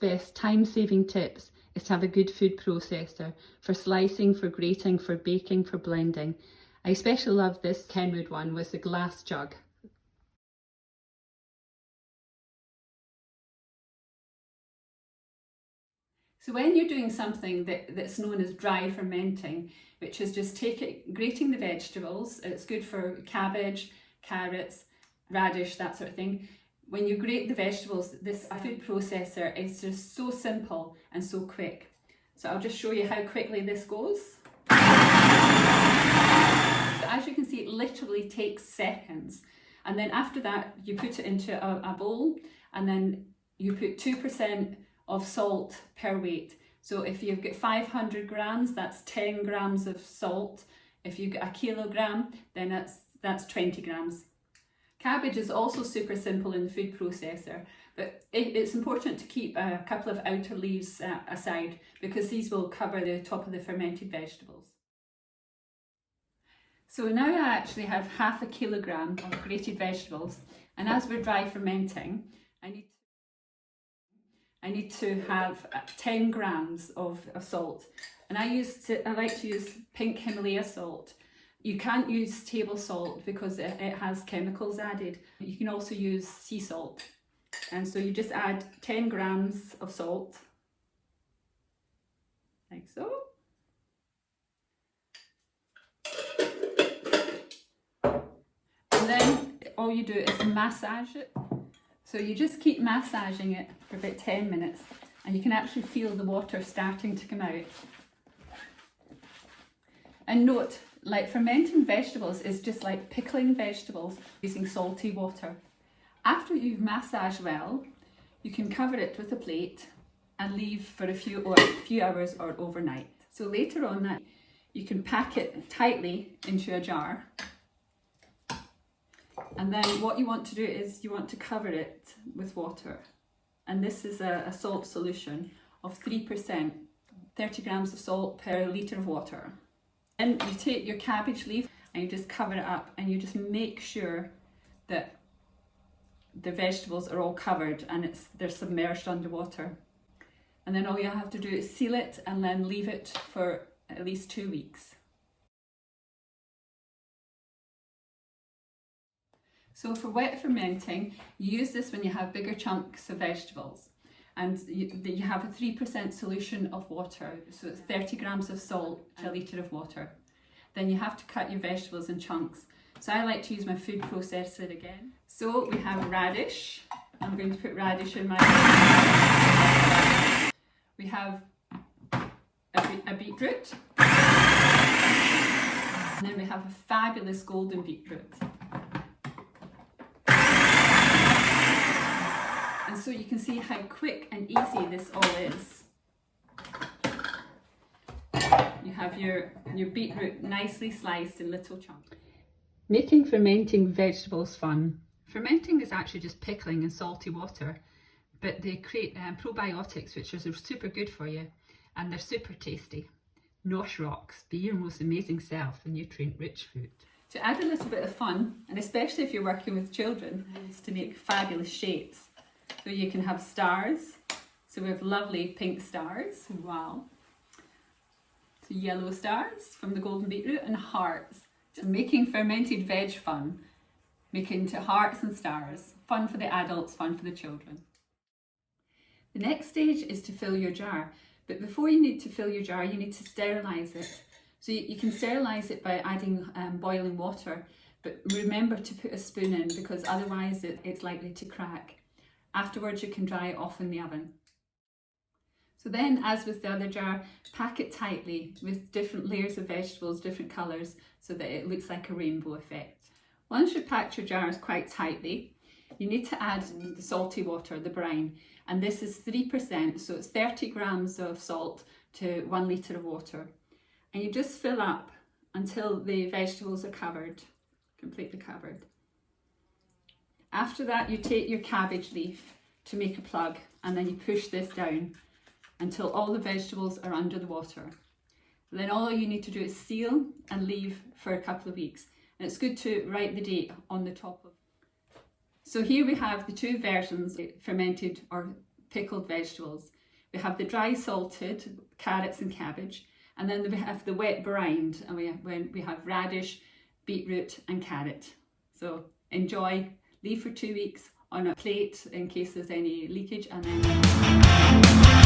best time-saving tips is to have a good food processor for slicing, for grating, for baking, for blending. I especially love this Kenwood one with the glass jug. So when you're doing something that's known as dry fermenting, which is just grating the vegetables, it's good for cabbage, carrots, radish, that sort of thing. When you grate the vegetables, this food processor is just so simple and so quick. So I'll just show you how quickly this goes. So as you can see, it literally takes seconds. And then after that, you put it into a bowl, and then you put 2% of salt per weight. So if you've got 500 grams, that's 10 grams of salt. If you've got a kilogram, then that's 20 grams. Cabbage is also super simple in the food processor, but it's important to keep a couple of outer leaves aside, because these will cover the top of the fermented vegetables. So now I actually have half a kilogram of grated vegetables, and as we're dry fermenting, I need to have 10 grams of salt, and I like to use pink Himalaya salt. You can't use table salt because it has chemicals added. You can also use sea salt, and so you just add 10 grams of salt, like so. And then all you do is massage it. So you just keep massaging it for about 10 minutes, and you can actually feel the water starting to come out. And note, like fermenting vegetables is just like pickling vegetables using salty water. After you've massaged well, you can cover it with a plate and leave for a few hours or overnight. So later on that, you can pack it tightly into a jar. And then what you want to do is you want to cover it with water. And this is a salt solution of 3%, 30 grams of salt per litre of water. And you take your cabbage leaf and you just cover it up, and you just make sure that the vegetables are all covered and they're submerged underwater. And then all you have to do is seal it and then leave it for at least 2 weeks. So for wet fermenting, you use this when you have bigger chunks of vegetables, and you have a 3% solution of water, so it's 30 grams of salt to a litre of water. Then you have to cut your vegetables in chunks. So I like to use my food processor again. So we have radish. I'm going to put radish in my... We have a beetroot. And then we have a fabulous golden beetroot. And so you can see how quick and easy this all is. You have your beetroot nicely sliced in little chunks. Making fermenting vegetables fun. Fermenting is actually just pickling in salty water, but they create probiotics, which are super good for you, and they're super tasty. Nosh rocks, be your most amazing self, a nutrient-rich food. To add a little bit of fun, and especially if you're working with children, is to make fabulous shapes. So you can have stars. So we have lovely pink stars, wow. So yellow stars from the golden beetroot, and hearts. Just making fermented veg fun. Making into hearts and stars. Fun for the adults, fun for the children. The next stage is to fill your jar. But before you need to fill your jar, you need to sterilise it. So you can sterilise it by adding boiling water. But remember to put a spoon in, because otherwise it's likely to crack. Afterwards, you can dry it off in the oven. So then, as with the other jar, pack it tightly with different layers of vegetables, different colours, so that it looks like a rainbow effect. Once you've packed your jars quite tightly, you need to add the salty water, the brine, and this is 3%, so it's 30 grams of salt to 1 litre of water. And you just fill up until the vegetables are covered, completely covered. After that, you take your cabbage leaf to make a plug, and then you push this down until all the vegetables are under the water. And then all you need to do is seal and leave for a couple of weeks. And it's good to write the date on the top of. So here we have the two versions, fermented or pickled vegetables. We have the dry salted carrots and cabbage, and then we have the wet brined, and we have radish, beetroot and carrot. So enjoy, leave for 2 weeks on a plate in case there's any leakage, and then